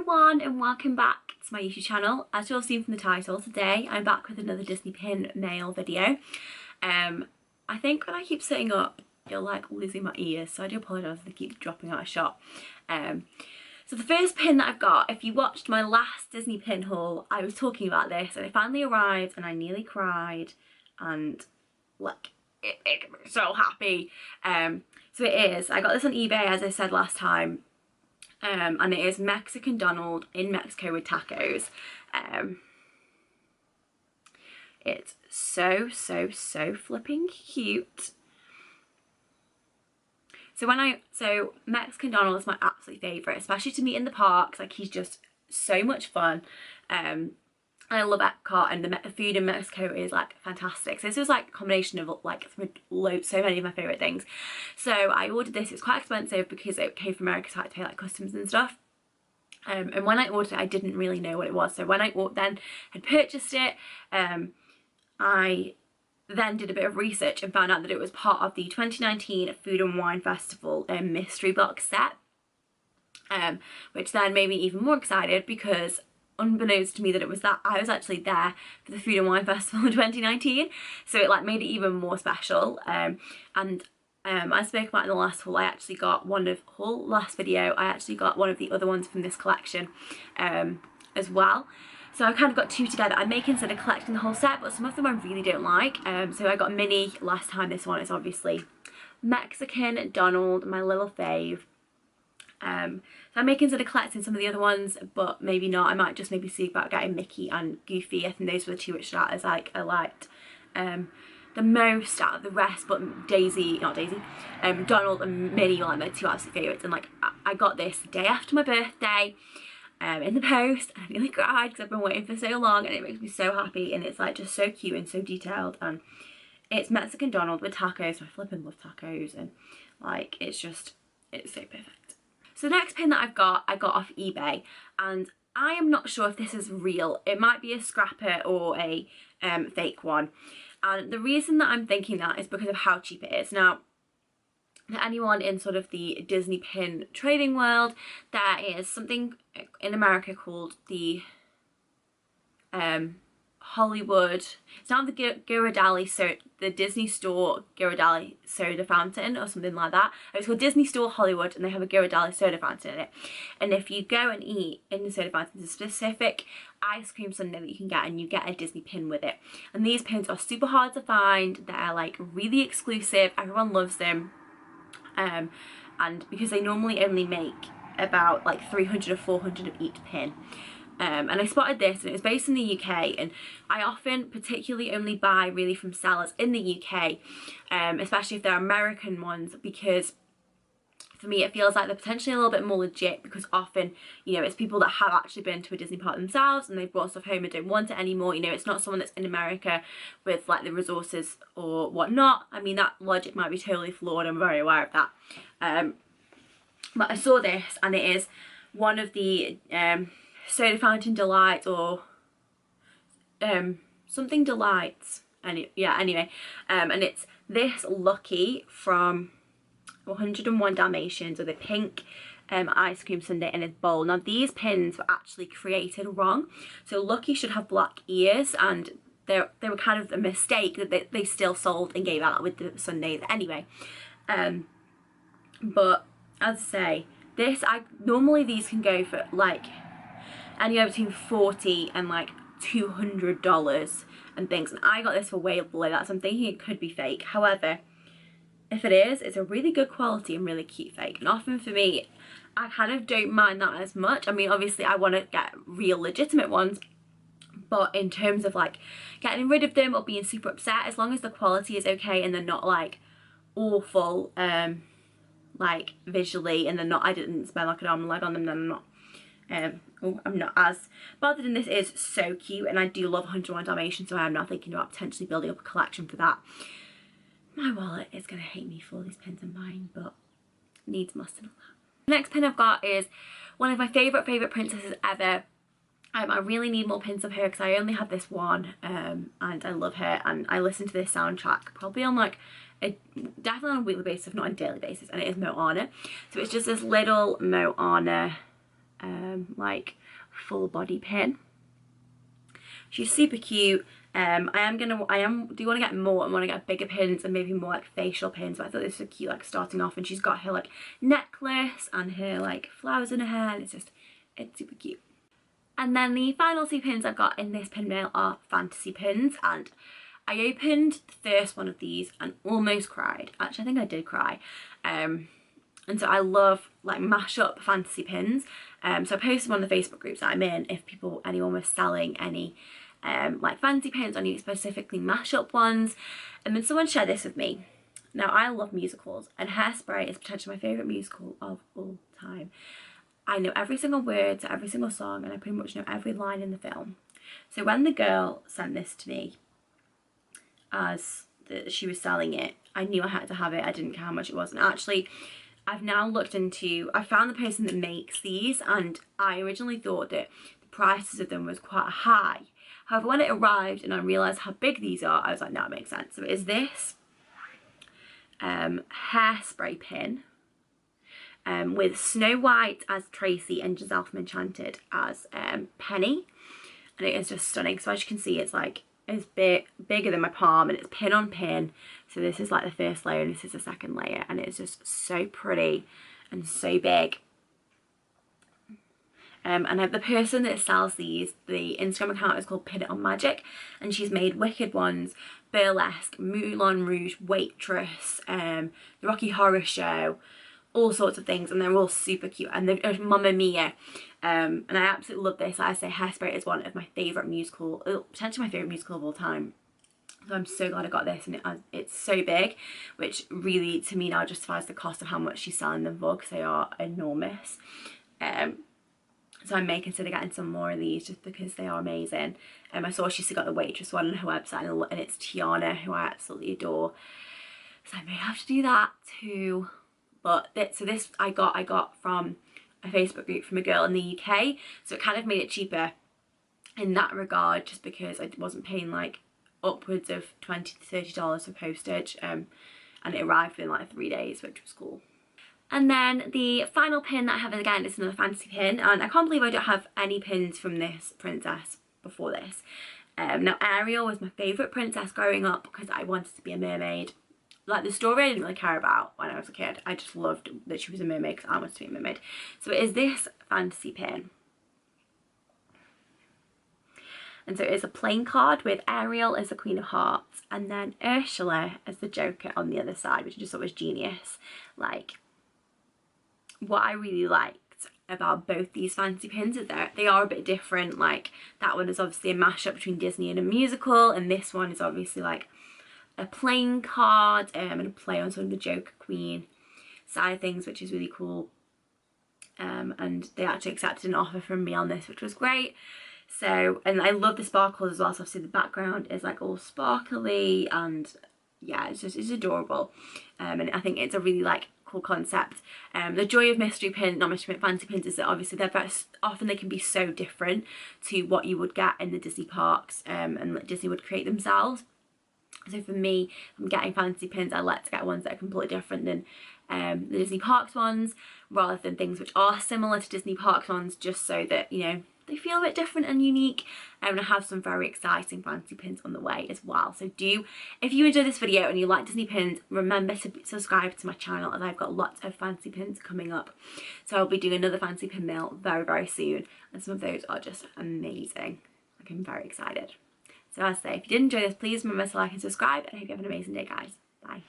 everyone and welcome back to my YouTube channel. As you'll have seen from the title, today I'm back with another Disney pin mail video. I think when I keep sitting up you're like losing my ears, so I do apologise if they keep dropping out of shot. So the first pin that I've got, if you watched my last Disney pin haul, I was talking about this and it finally arrived and I nearly cried and like it made me so happy. So it is, I got this on eBay as I said last time. And it is Mexican Donald in Mexico with tacos. It's so flipping cute. So Mexican Donald is my absolute favourite, especially to meet in the parks. Like, he's just so much fun. I love Epcot, and the food in Mexico is like fantastic. So this was like a combination of like so many of my favourite things. So I ordered this. It's quite expensive because it came from America, so I had to pay like customs and stuff. And when I ordered it, I didn't really know what it was. So when I then had purchased it, I then did a bit of research and found out that it was part of the 2019 Food and Wine Festival mystery box set, which then made me even more excited because unbeknownst to me that it was that I was actually there for the Food and Wine Festival in 2019, so it like made it even more special. And I spoke about in the last haul, I actually got one of last video, I actually got one of the other ones from this collection as well. So I kind of got two together. I may consider collecting the whole set, but some of them I really don't like. So I got Mini last time. This one is obviously Mexican Donald, my little fave. So I may consider collecting some of the other ones, but maybe not. I might just maybe see about getting Mickey and Goofy. I think those were the two which stood out as like I liked the most out of the rest, but Donald and Minnie were like my two absolute favourites. And like I got this the day after my birthday in the post, and I nearly cried because I've been waiting for so long, and it makes me so happy, and it's like just so cute and so detailed, and it's Mexican Donald with tacos. I flipping love tacos, and like it's so perfect. So the next pin that I got off eBay, and I am not sure if this is real. It might be a scrapper or a fake one, and the reason that I'm thinking that is because of how cheap it is. Now, to anyone in sort of the Disney pin trading world, there is something in America called the Hollywood, it's now the Ghirardelli, so the Disney Store Ghirardelli soda fountain or something like that. It's called Disney Store Hollywood, and they have a Ghirardelli soda fountain in it. And if you go and eat in the soda fountain, there's a specific ice cream sundae that you can get, and you get a Disney pin with it. And these pins are super hard to find. They're like really exclusive. Everyone loves them. And because they normally only make about like 300 or 400 of each pin. And I spotted this, and it was based in the UK, and I often particularly only buy really from sellers in the UK, especially if they're American ones, because for me it feels like they're potentially a little bit more legit, because often, you know, it's people that have actually been to a Disney park themselves and they've brought stuff home and don't want it anymore. You know, it's not someone that's in America with like the resources or whatnot. I mean, that logic might be totally flawed, I'm very aware of that. But I saw this, and it is one of the soda fountain delights, or something delights, and anyway, and it's this Lucky from 101 Dalmatians, with a pink ice cream sundae in his bowl. Now these pins were actually created wrong, so Lucky should have black ears, and they were kind of a mistake that they still sold and gave out with the sundaes anyway. But as I say, normally these can go for like anywhere between $40 and like $200 and things, and I got this for way below that, so I'm thinking it could be fake. However, if it is, it's a really good quality and really cute fake, and often for me, I kind of don't mind that as much. I mean, obviously I want to get real legitimate ones, but in terms of like getting rid of them or being super upset, as long as the quality is okay and they're not like awful like visually, and they're not, I didn't spend like an arm and leg on them, then I'm not as bothered. And this is so cute, and I do love 101 Dalmatians, so I am now thinking about potentially building up a collection for that. My wallet is going to hate me for all these pins I'm buying, but needs must and all that. The next pin I've got is one of my favourite princesses ever. I really need more pins of her because I only have this one, and I love her, and I listen to this soundtrack probably on like definitely on a weekly basis, if not on a daily basis, and it is Moana. So it's just this little Moana like full body pin. She's super cute. I do want to get more and want to get bigger pins and maybe more like facial pins, but I thought this was so cute, like starting off, and she's got her like necklace and her like flowers in her hair, and it's super cute. And then the final 2 pins I've got in this pin mail are fantasy pins, and I opened the first one of these and almost cried. Actually, I think I did cry. And so I love like mash up fantasy pins. So I posted one of the Facebook groups that I'm in if anyone was selling any like fancy pins or any specifically mash up ones. And then someone shared this with me. Now I love musicals, and Hairspray is potentially my favourite musical of all time. I know every single word to every single song, and I pretty much know every line in the film. So when the girl sent this to me as she was selling it, I knew I had to have it. I didn't care how much it was. And actually, I've now looked into, I found the person that makes these, and I originally thought that the prices of them was quite high. However, when it arrived and I realised how big these are, I was like, no, it makes sense. So it is this Hairspray pin with Snow White as Tracy and Giselle from Enchanted as Penny, and it is just stunning. So as you can see, it's like it's bigger than my palm, and it's pin on pin. So this is like the first layer and this is the second layer, and it's just so pretty and so big. And the person that sells these, the Instagram account is called Pin It On Magic, and she's made Wicked Ones, Burlesque, Moulin Rouge, Waitress, The Rocky Horror Show, all sorts of things, and they're all super cute. And there's Mamma Mia, and I absolutely love this. Like I say, Hairspray is one of my favourite musical, potentially my favourite musical of all time. So I'm so glad I got this, and it's so big, which really to me now justifies the cost of how much she's selling them for, because they are enormous. So I may consider getting some more of these just because they are amazing. I saw she's got the Waitress one on her website, and it's Tiana, who I absolutely adore. So I may have to do that too. But this I got from a Facebook group from a girl in the UK, so it kind of made it cheaper in that regard, just because I wasn't paying like upwards of $20 to $30 for postage, and it arrived in like 3 days, which was cool. And then the final pin that I have, again, is another fantasy pin, and I can't believe I don't have any pins from this princess before this. Now Ariel was my favourite princess growing up because I wanted to be a mermaid. Like the story I didn't really care about when I was a kid. I just loved that she was a mermaid because I wanted to be a mermaid. So it is this fantasy pin. And so it is a plain card with Ariel as the Queen of Hearts and then Ursula as the Joker on the other side, which I just thought was genius. Like, what I really liked about both these fantasy pins is that they are a bit different. Like, that one is obviously a mashup between Disney and a musical, and this one is obviously like a playing card and a play on sort of the Joker Queen side of things, which is really cool. And they actually accepted an offer from me on this, which was great. So, and I love the sparkles as well, so obviously the background is like all sparkly, and yeah, it's adorable. And I think it's a really like cool concept. The joy of fantasy pins is that obviously they're very often they can be so different to what you would get in the Disney parks, and Disney would create themselves. So for me, if I'm getting fantasy pins, I like to get ones that are completely different than the Disney parks ones, rather than things which are similar to Disney parks ones, just so that, you know, they feel a bit different and unique. And I have some very exciting fantasy pins on the way as well. So if you enjoyed this video and you like Disney pins, remember to subscribe to my channel, as I've got lots of fantasy pins coming up. So I'll be doing another fantasy pin mail very, very soon, and some of those are just amazing. Like, I'm very excited. So as I say, if you did enjoy this, please remember to like and subscribe, and I hope you have an amazing day, guys. Bye.